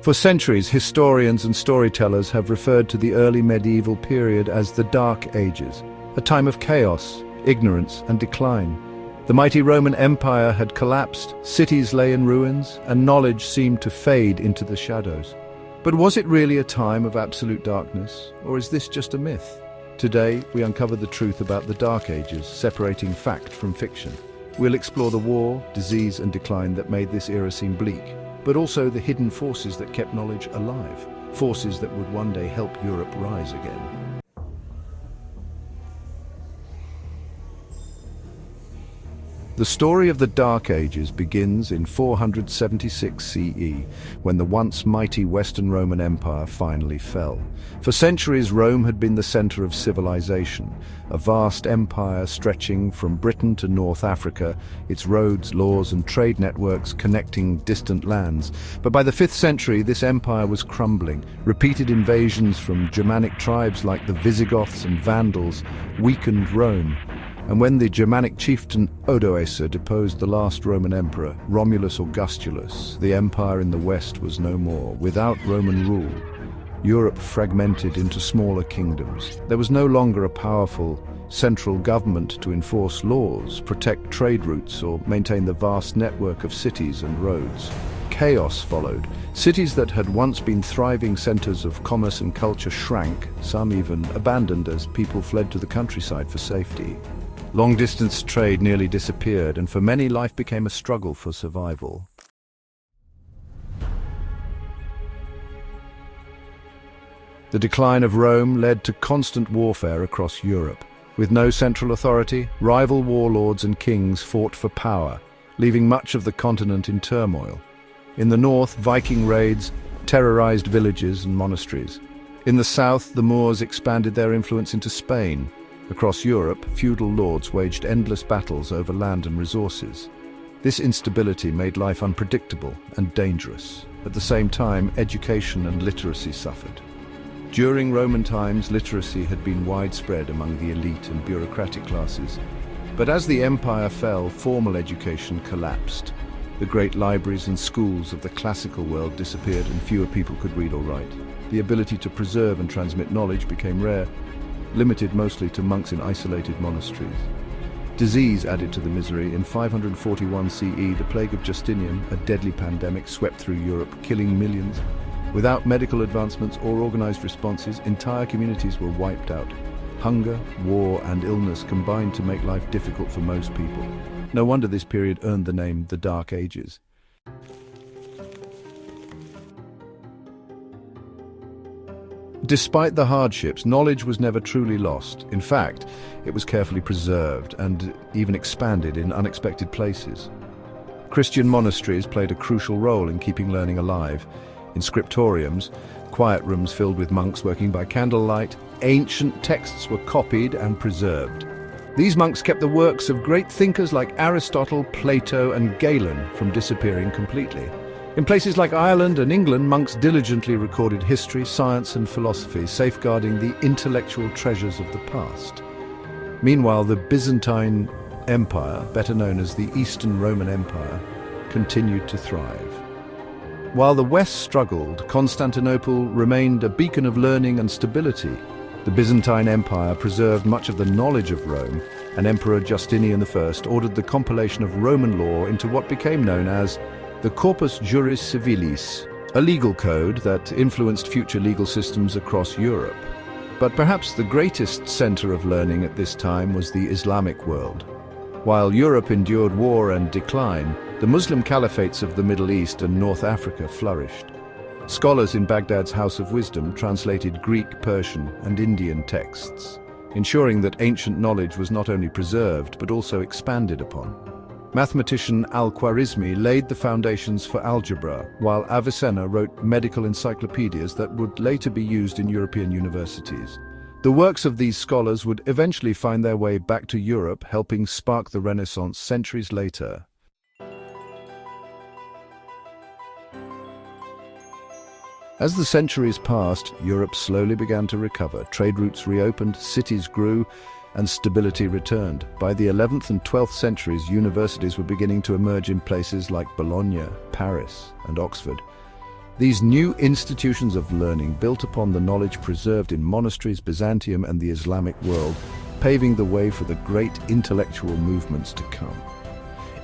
For centuries, historians and storytellers have referred to the early medieval period as the Dark Ages, a time of chaos, ignorance, and decline. The mighty Roman Empire had collapsed, cities lay in ruins, and knowledge seemed to fade into the shadows. But was it really a time of absolute darkness, or is this just a myth? Today, we uncover the truth about the Dark Ages, separating fact from fiction. We'll explore the war, disease, and decline that made this era seem bleak, but also the hidden forces that kept knowledge alive, forces that would one day help Europe rise again. The story of the Dark Ages begins in 476 CE, when the once mighty Western Roman Empire finally fell. For centuries, Rome had been the center of civilization, a vast empire stretching from Britain to North Africa, its roads, laws, and trade networks connecting distant lands. But by the 5th century, this empire was crumbling. Repeated invasions from Germanic tribes like the Visigoths and Vandals weakened Rome. And when the Germanic chieftain Odoacer deposed the last Roman emperor, Romulus Augustulus, the empire in the west was no more. Without Roman rule, Europe fragmented into smaller kingdoms. There was no longer a powerful central government to enforce laws, protect trade routes, or maintain the vast network of cities and roads. Chaos followed. Cities that had once been thriving centers of commerce and culture shrank, some even abandoned as people fled to the countryside for safety. Long-distance trade nearly disappeared, and for many, life became a struggle for survival. The decline of Rome led to constant warfare across Europe. With no central authority, rival warlords and kings fought for power, leaving much of the continent in turmoil. In the north, Viking raids terrorized villages and monasteries. In the south, the Moors expanded their influence into Spain. Across Europe, feudal lords waged endless battles over land and resources. This instability made life unpredictable and dangerous. At the same time, education and literacy suffered. During Roman times, literacy had been widespread among the elite and bureaucratic classes. But as the empire fell, formal education collapsed. The great libraries and schools of the classical world disappeared, and fewer people could read or write. The ability to preserve and transmit knowledge became rare, limited mostly to monks in isolated monasteries. Disease added to the misery. In 541 CE, the plague of Justinian, a deadly pandemic, swept through Europe, killing millions. Without medical advancements or organized responses, entire communities were wiped out. Hunger, war, and illness combined to make life difficult for most people. No wonder this period earned the name the Dark Ages. Despite the hardships, knowledge was never truly lost. In fact, it was carefully preserved and even expanded in unexpected places. Christian monasteries played a crucial role in keeping learning alive. In scriptoriums, quiet rooms filled with monks working by candlelight, ancient texts were copied and preserved. These monks kept the works of great thinkers like Aristotle, Plato, and Galen from disappearing completely. In places like Ireland and England, monks diligently recorded history, science, and philosophy, safeguarding the intellectual treasures of the past. Meanwhile, the Byzantine Empire, better known as the Eastern Roman Empire, continued to thrive. While the West struggled, Constantinople remained a beacon of learning and stability. The Byzantine Empire preserved much of the knowledge of Rome, and Emperor Justinian I ordered the compilation of Roman law into what became known as the Corpus Juris Civilis, a legal code that influenced future legal systems across Europe. But perhaps the greatest center of learning at this time was the Islamic world. While Europe endured war and decline, the Muslim caliphates of the Middle East and North Africa flourished. Scholars in Baghdad's House of Wisdom translated Greek, Persian, and Indian texts, ensuring that ancient knowledge was not only preserved but also expanded upon. Mathematician Al-Khwarizmi laid the foundations for algebra, while Avicenna wrote medical encyclopedias that would later be used in European universities. The works of these scholars would eventually find their way back to Europe, helping spark the Renaissance centuries later. As the centuries passed, Europe slowly began to recover. Trade routes reopened, cities grew, and stability returned. By the 11th and 12th centuries, universities were beginning to emerge in places like Bologna, Paris, and Oxford. These new institutions of learning built upon the knowledge preserved in monasteries, Byzantium, and the Islamic world, paving the way for the great intellectual movements to come.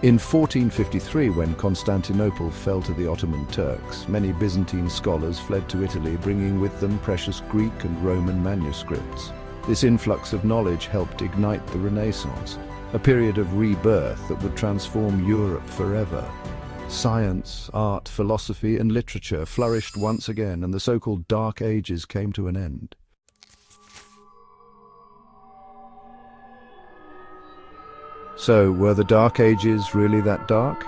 In 1453, when Constantinople fell to the Ottoman Turks, many Byzantine scholars fled to Italy, bringing with them precious Greek and Roman manuscripts. This influx of knowledge helped ignite the Renaissance, a period of rebirth that would transform Europe forever. Science, art, philosophy, and literature flourished once again, and the so-called Dark Ages came to an end. So, were the Dark Ages really that dark?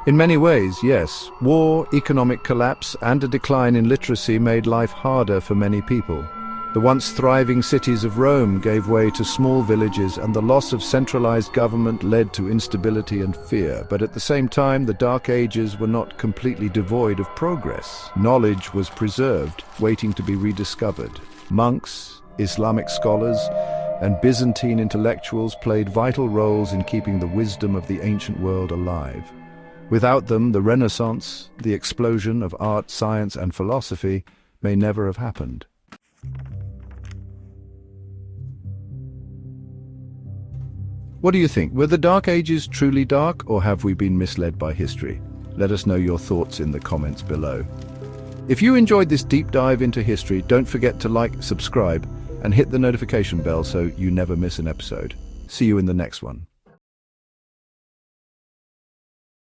In many ways, yes. War, economic collapse, and a decline in literacy made life harder for many people. The once thriving cities of Rome gave way to small villages, and the loss of centralized government led to instability and fear. But at the same time, the Dark Ages were not completely devoid of progress. Knowledge was preserved, waiting to be rediscovered. Monks, Islamic scholars, and Byzantine intellectuals played vital roles in keeping the wisdom of the ancient world alive. Without them, the Renaissance, the explosion of art, science, and philosophy, may never have happened. What do you think? Were the Dark Ages truly dark, or have we been misled by history? Let us know your thoughts in the comments below. If you enjoyed this deep dive into history, don't forget to like, subscribe, and hit the notification bell so you never miss an episode. See you in the next one.